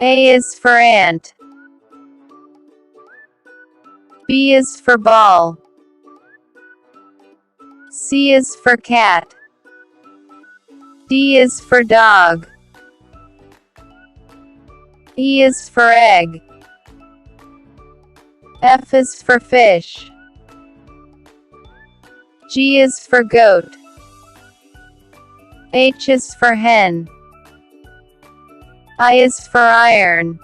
A is for ant. B is for ball. C is for cat. D is for dog. E is for egg. F is for fish. G is for goat. H is for hen. I is for iron.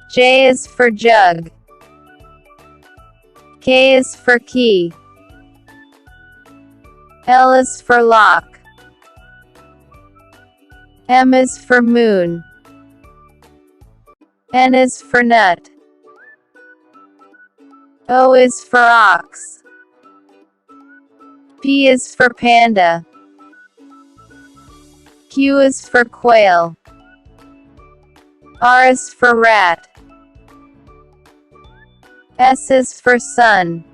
J is for jug. K is for key. L is for lock. M is for moon. N is for nut. O is for ox. P is for panda. Q is for quail. R is for rat. S is for sun.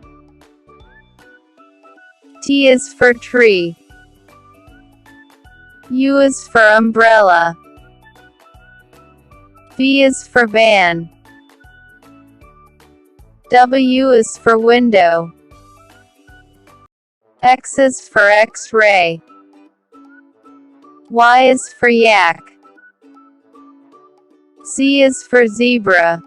T is for tree. U is for umbrella. V is for van. W is for window. X is for X-ray. Y is for yak. Z is for zebra.